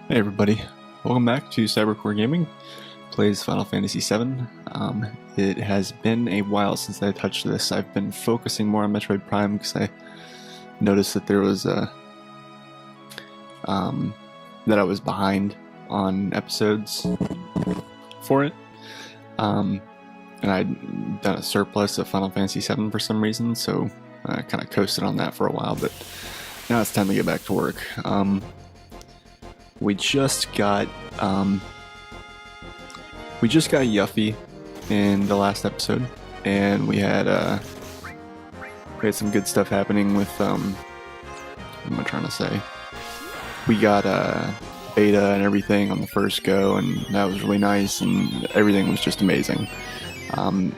Hey everybody, welcome back to Cybercore Gaming, plays Final Fantasy VII. It has been a while since I touched this. I've been focusing more on Metroid Prime because I noticed that there was that I was behind on episodes for it. And I'd done a surplus of Final Fantasy VII for some reason, so I kind of coasted on that for a while, but now it's time to get back to work. We just got Yuffie in the last episode, and we had some good stuff happening with what am I trying to say? We got beta and everything on the first go, and that was really nice, and everything was just amazing.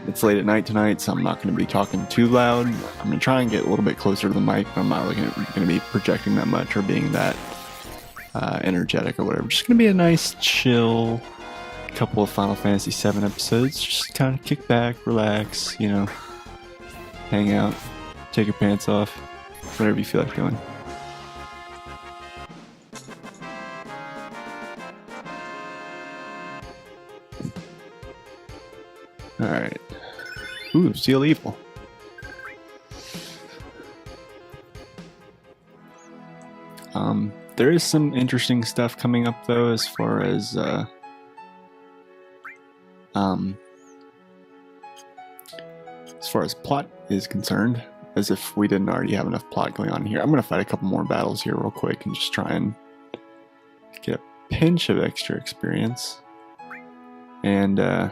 It's late at night tonight, so I'm not going to be talking too loud. I'm going to try and get a little bit closer to the mic, but I'm not really going to be projecting that much or being that energetic or whatever. Just gonna be a nice chill couple of Final Fantasy VII episodes. Just kind of kick back, relax, hang out, take your pants off, whatever you feel like doing. Alright. Ooh, Seal Evil. There is some interesting stuff coming up though, as far as plot is concerned, as if we didn't already have enough plot going on here. I'm gonna fight a couple more battles here real quick and just try and get a pinch of extra experience. And I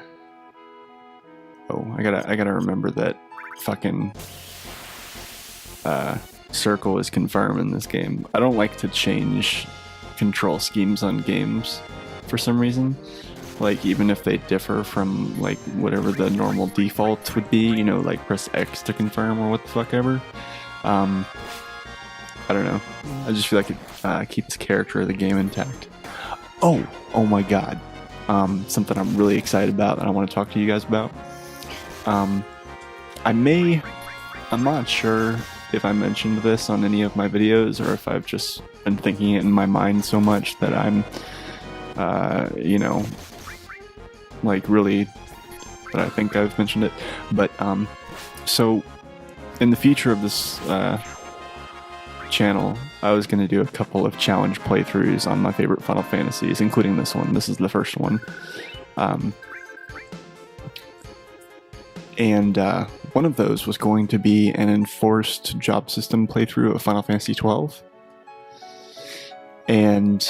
gotta remember that fucking circle is confirmed in this game. I don't like to change control schemes on games for some reason. Like, even if they differ from like whatever the normal default would be, like press X to confirm or what the fuck ever. I don't know. I just feel like it keeps the character of the game intact. Oh my god. Something I'm really excited about and I want to talk to you guys about. I'm not sure if I mentioned this on any of my videos or if I've just been thinking it in my mind so much that I'm, really, that I think I've mentioned it. But, so in the future of this channel, I was going to do a couple of challenge playthroughs on my favorite Final Fantasies, including this one. This is the first one. And one of those was going to be an enforced job system playthrough of Final Fantasy XII. And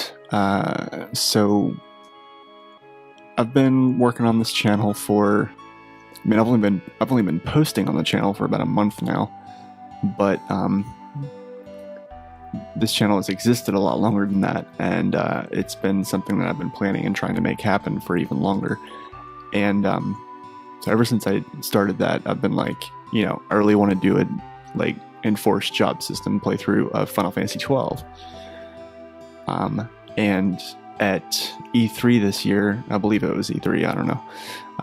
so I've been working on this channel for, I've only been posting on the channel for about a month now, but this channel has existed a lot longer than that, and it's been something that I've been planning and trying to make happen for even longer. And so ever since I started that, I've been like, I really want to do a like enforced job system playthrough of Final Fantasy XII. And at E3 this year, I believe it was E3, I don't know.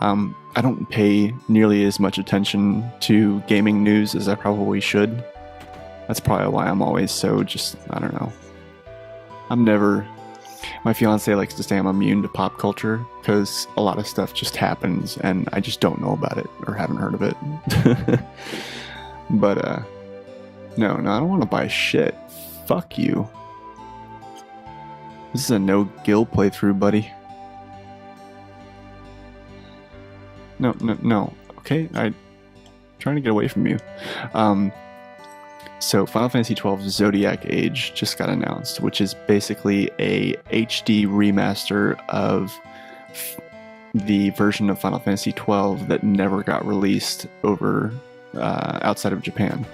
I don't pay nearly as much attention to gaming news as I probably should. That's probably why I'm always so just, I don't know. My fiance likes to say I'm immune to pop culture because a lot of stuff just happens and I just don't know about it or haven't heard of it. But no, I don't want to buy shit. Fuck you. This is a no Gil playthrough, buddy. No. Okay, I'm trying to get away from you. So Final Fantasy XII Zodiac Age just got announced, which is basically a HD remaster of the version of Final Fantasy XII that never got released over outside of Japan,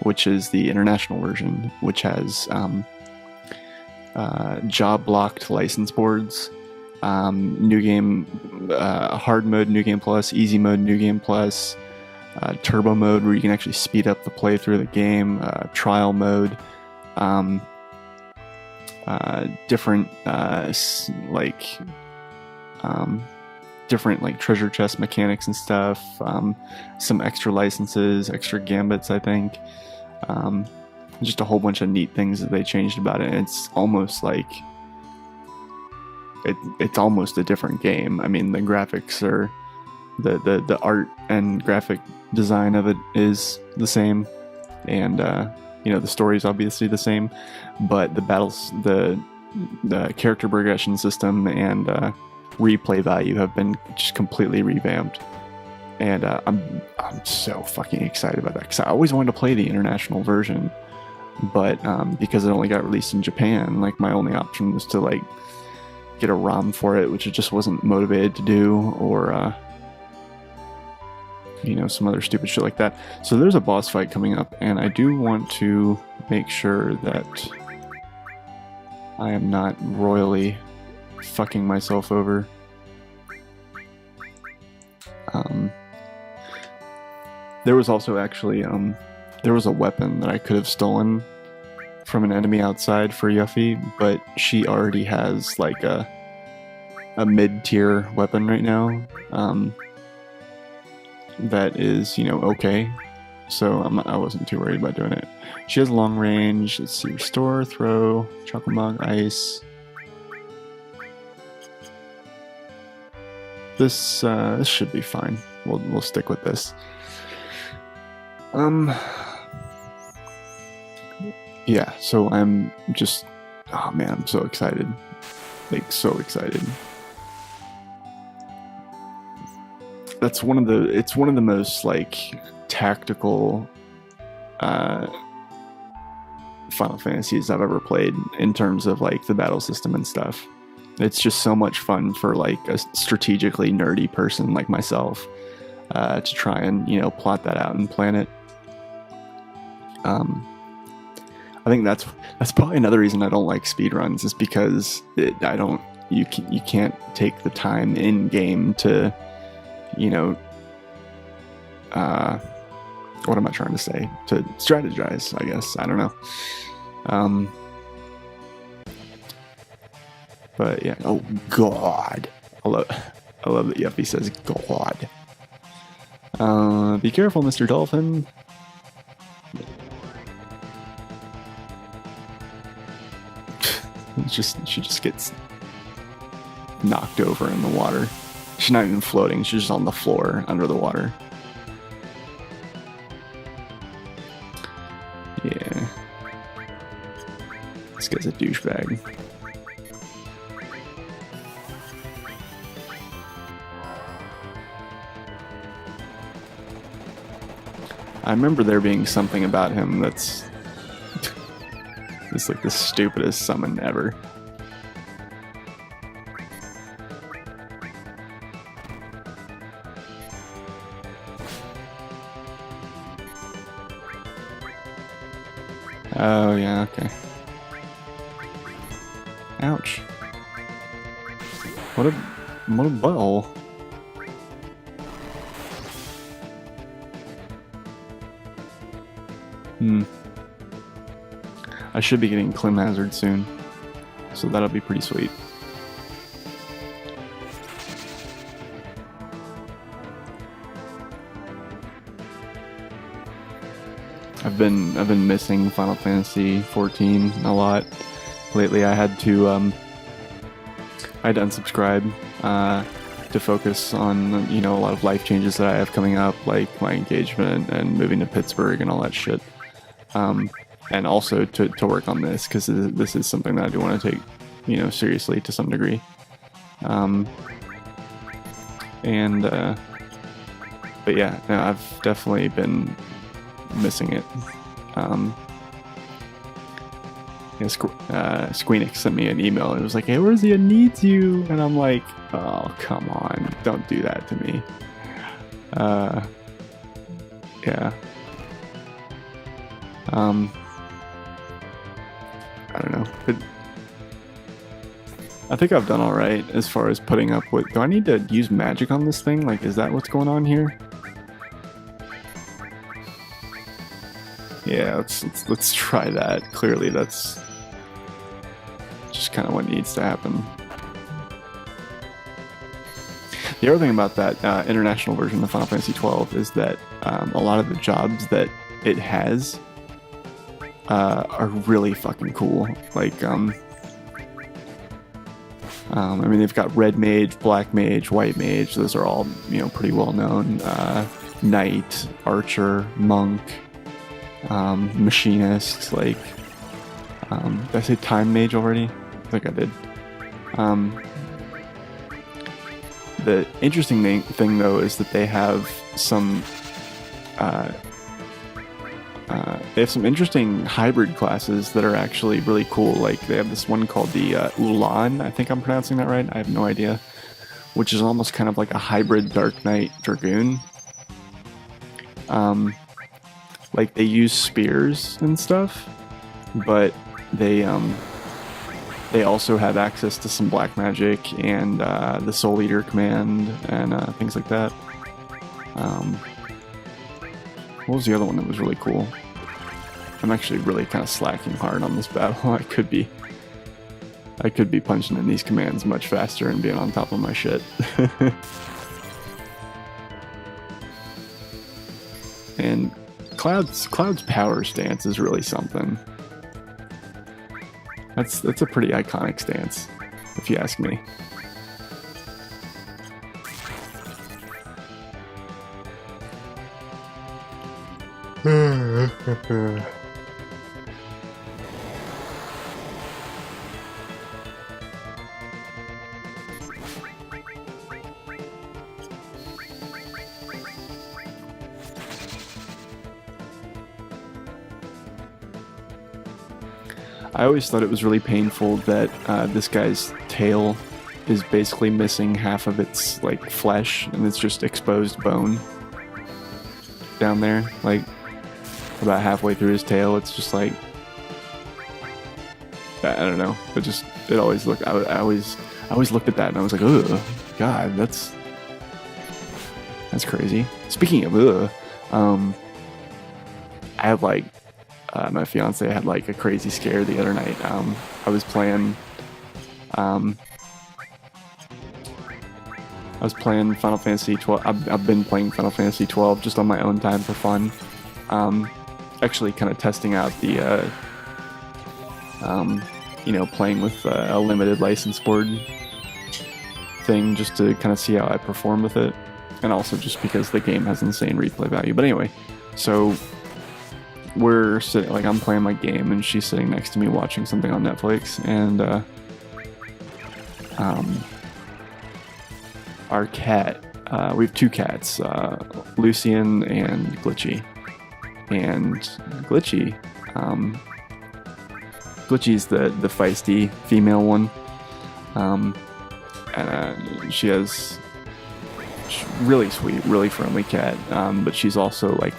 which is the international version, which has job-blocked license boards, new game, hard mode, new game plus, easy mode, new game plus, turbo mode where you can actually speed up the playthrough of the game, trial mode, different different treasure chest mechanics and stuff, some extra licenses, extra gambits, I think, just a whole bunch of neat things that they changed about it. It's almost like it's almost a different game. I mean, the graphics are the art and graphic design of it is the same, and the story is obviously the same, but the battles, the character progression system and replay value have been just completely revamped, and I'm so fucking excited about that because I always wanted to play the international version, but because it only got released in Japan, like my only option was to like get a ROM for it, which I just wasn't motivated to do, or some other stupid shit like that. So there's a boss fight coming up, and I do want to make sure that I am not royally fucking myself over. There was also actually there was a weapon that I could have stolen from an enemy outside for Yuffie, but she already has like a mid-tier weapon right now that is okay, so I wasn't too worried about doing it. She has long range. Let's see, restore, throw, chocolate mug, ice. This should be fine. We'll stick with this. Yeah, so I'm just, oh man, I'm so excited. Like, so excited. It's one of the most like tactical Final Fantasies I've ever played in terms of like the battle system and stuff. It's just so much fun for like a strategically nerdy person like myself to try and plot that out and plan it. I think that's probably another reason I don't like speedruns, is because you can't take the time in game to what am I trying to say? To strategize, I guess. I don't know. But yeah. Oh God, I love that Yuffie says God. Be careful, Mr. Dolphin. She just gets knocked over in the water. She's not even floating. She's just on the floor under the water. Yeah. This guy's a douchebag. I remember there being something about him that's it's like the stupidest summon ever. Oh yeah, okay. Ouch. What a butthole. I should be getting Clim Hazard soon, so that'll be pretty sweet. I've been missing Final Fantasy 14 a lot lately. I had to unsubscribe to focus on a lot of life changes that I have coming up, like my engagement and moving to Pittsburgh and all that shit. And also to work on this, because this is something that I do want to take seriously to some degree. But yeah, no, I've definitely been missing it. Squeenix sent me an email and it was like, "Hey, Eorzea needs you," and I'm like, "Oh, come on, don't do that to me." Yeah. I don't know. I think I've done alright as far as putting up with... Do I need to use magic on this thing? Like, is that what's going on here? Yeah, let's try that. Clearly that's just kind of what needs to happen. The other thing about that international version of Final Fantasy XII is that a lot of the jobs that it has are really fucking cool. Like, I mean, they've got red mage, black mage, white mage. Those are all, you know, pretty well known. Knight, archer, monk, machinist. Like, did I say time mage already? I think I did. The interesting thing though is that they have some interesting hybrid classes that are actually really cool. Like they have this one called the Ulan, I think I'm pronouncing that right, I have no idea, which is almost kind of like a hybrid Dark Knight Dragoon. Like they use spears and stuff, but they also have access to some black magic and the Soul Eater command and things like that. What was the other one that was really cool? I'm actually really kind of slacking hard on this battle. I could be punching in these commands much faster and being on top of my shit. And Cloud's power stance is really something. That's a pretty iconic stance, if you ask me. I always thought it was really painful that this guy's tail is basically missing half of its like flesh and it's just exposed bone down there. Like about halfway through his tail, it's just like, I don't know. It always looked. I always looked at that and I was like, ugh, God, that's crazy. Speaking of I had like. My fiance had like a crazy scare the other night. I was playing Final Fantasy 12. I've been playing Final Fantasy 12 just on my own time for fun. Actually kind of testing out the playing with a limited license board thing just to kind of see how I perform with it, and also just because the game has insane replay value. But anyway, so we're sitting, like I'm playing my game and she's sitting next to me watching something on Netflix, and our cat, we have two cats, Lucian and Glitchy. And Glitchy's the feisty female one, and she has really sweet, really friendly cat, but she's also like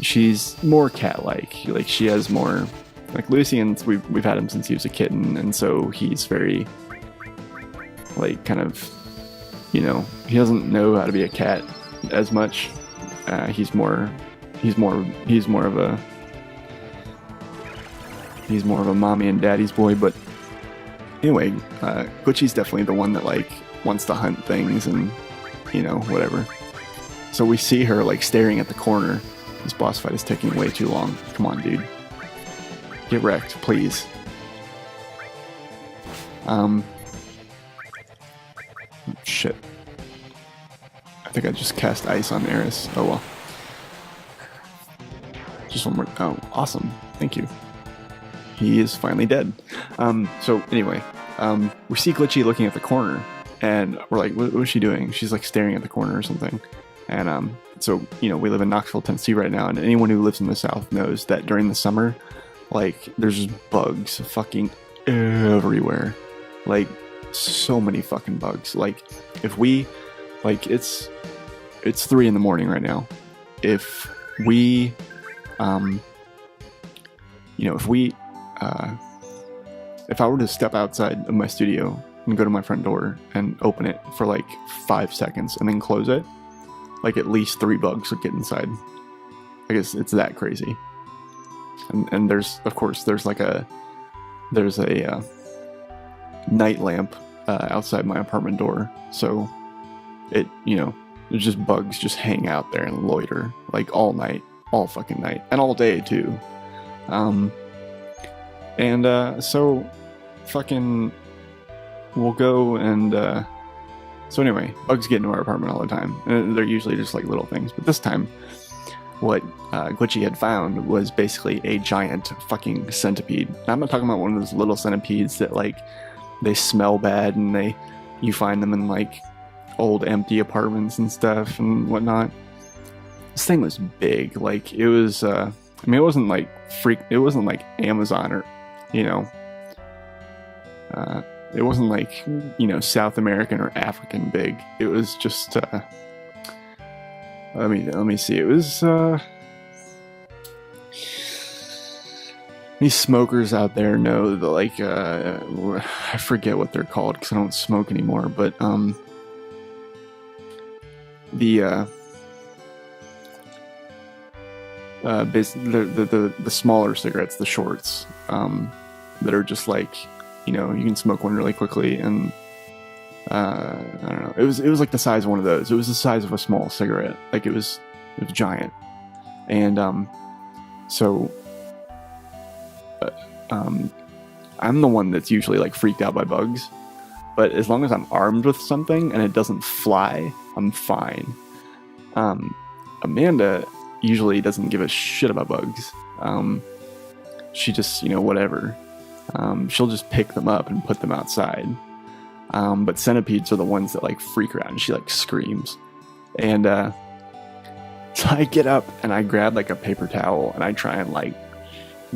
she's more cat-like. Like she has more, like Lucian's, we've had him since he was a kitten, and so he's very like kind of, he doesn't know how to be a cat as much. He's more of a mommy and daddy's boy. But anyway, Glitchy's definitely the one that like wants to hunt things and whatever. So we see her like staring at the corner. This boss fight is taking way too long. Come on, dude. Get wrecked, please. Shit. I think I just cast ice on Eris. Oh well. Just one more. Oh, awesome. Thank you. He is finally dead. So anyway, we see Glitchy looking at the corner, and we're like, what is she doing? She's like staring at the corner or something. And so, we live in Knoxville, Tennessee right now, and anyone who lives in the South knows that during the summer, like, there's just bugs fucking everywhere. Like, so many fucking bugs. Like, if we, like, it's 3 a.m. right now. If we, if I were to step outside of my studio and go to my front door and open it for like 5 seconds and then close it, like at least 3 bugs would get inside. I guess it's that crazy. And there's a night lamp outside my apartment door, so it there's just bugs just hang out there and loiter like all night, all fucking night, and all day too. So fucking we'll go and so anyway, bugs get into our apartment all the time, and they're usually just like little things, but this time what Glitchy had found was basically a giant fucking centipede. Now, I'm not talking about one of those little centipedes that like they smell bad and you find them in like old empty apartments and stuff and whatnot. This thing was big. Like it was I mean, it wasn't like Amazon or it wasn't like South American or African big. It was just let me see. It was these smokers out there know that like I forget what they're called because I don't smoke anymore, but the smaller cigarettes, the shorts, that are just like you can smoke one really quickly, and I don't know. It was like the size of one of those. It was the size of a small cigarette. Like it was giant, and so I'm the one that's usually like freaked out by bugs. But as long as I'm armed with something and it doesn't fly, I'm fine. Amanda usually doesn't give a shit about bugs. She just, whatever. She'll just pick them up and put them outside. But centipedes are the ones that like freak her out, and she like screams. And so I get up and I grab like a paper towel and I try and like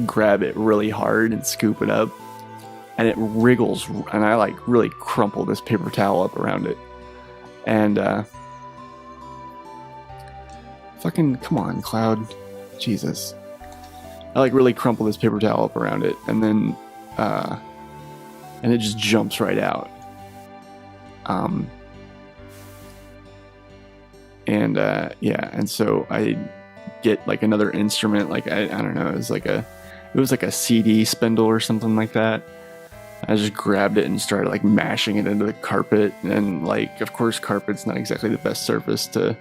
grab it really hard and scoop it up. And it wriggles, and I like really crumple this paper towel up around it. And fucking come on, Cloud, Jesus! I like really crumple this paper towel up around it, and then and it just jumps right out. And so I get like another instrument, like I don't know, it was like a CD spindle or something like that. I just grabbed it and started like mashing it into the carpet, and like of course carpet's not exactly the best surface to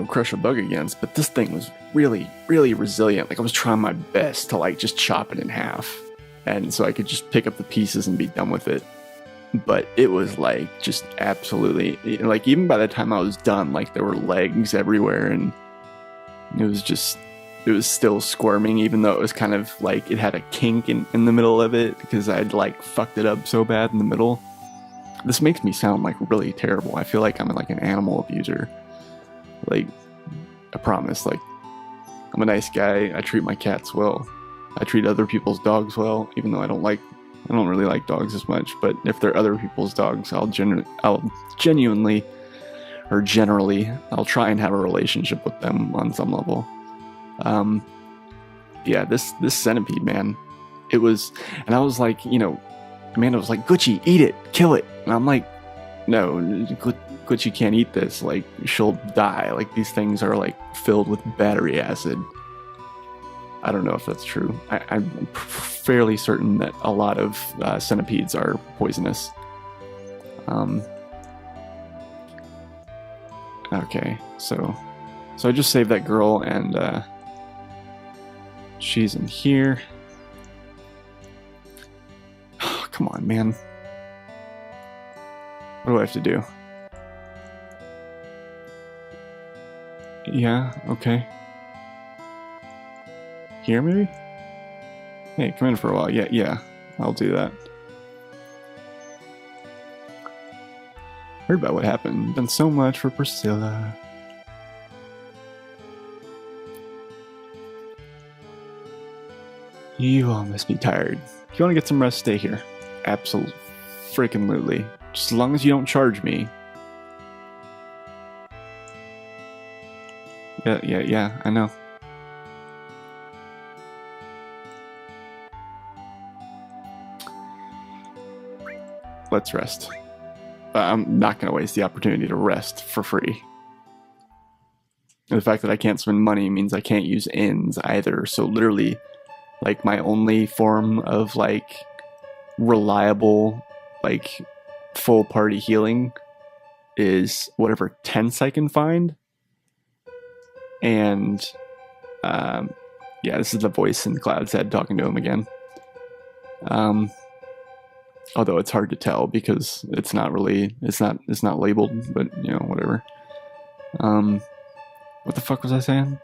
crush a bug against, but this thing was really, really resilient. Like I was trying my best to like just chop it in half, and so I could just pick up the pieces and be done with it. But it was like just absolutely, like even by the time I was done, like there were legs everywhere, and it was still squirming, even though it was kind of like it had a kink in the middle of it because I'd like fucked it up so bad in the middle. This makes me sound like really terrible. I feel like I'm like an animal abuser. Like, I promise, like, I'm a nice guy. I treat my cats well. I treat other people's dogs well, even though I don't really like dogs as much. But if they're other people's dogs, I'll genuinely, or generally, I'll try and have a relationship with them on some level. Yeah, this centipede, man, it was, and I was like, Amanda was like, Gucci, eat it, kill it. And I'm like, no, Gucci can't eat this. Like, she'll die. Like, these things are like filled with battery acid. I don't know if that's true. I'm fairly certain that a lot of centipedes are poisonous. Okay, so I just saved that girl, and she's in here. Oh, come on, man. What do I have to do? Yeah, okay. Here, maybe? Hey, come in for a while. Yeah, I'll do that. Heard about what happened. Done so much for Priscilla. You all must be tired. If you want to get some rest, stay here. Absolutely. Freaking-lutely. Just as long as you don't charge me. Yeah, I know. Let's rest. I'm not going to waste the opportunity to rest for free. And the fact that I can't spend money means I can't use ends either. So literally, like, my only form of, like, reliable, like, full party healing is whatever tents I can find. And, yeah, this is the voice in Cloud's head talking to him again. Although it's hard to tell because it's not labeled, but you know, whatever. What the fuck was I saying?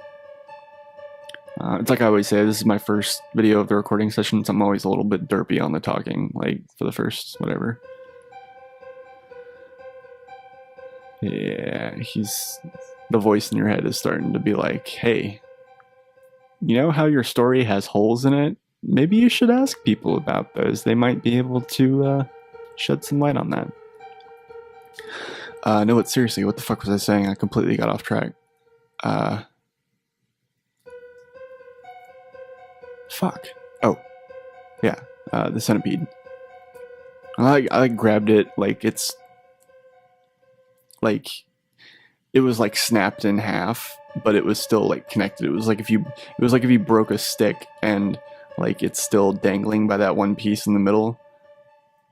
It's like I always say, this is my first video of the recording session, so I'm always a little bit derpy on the talking, like for the first whatever. Yeah, the voice in your head is starting to be like, hey, you know how your story has holes in it? Maybe you should ask people about those. They might be able to shed some light on that. No, but seriously, what the fuck was I saying? I completely got off track. Fuck. Oh, yeah, the centipede. I grabbed it like it's like it was like snapped in half, but it was still like connected. It was like if you broke a stick and like it's still dangling by that one piece in the middle,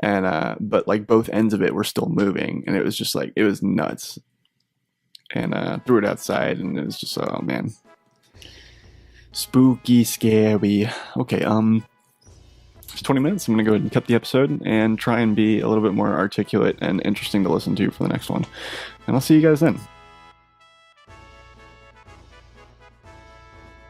and but like both ends of it were still moving, and it was just like, it was nuts. And threw it outside, and it was just, oh man, spooky, scary. Okay, it's 20 minutes. I'm gonna go ahead and cut the episode and try and be a little bit more articulate and interesting to listen to for the next one, and I'll see you guys then.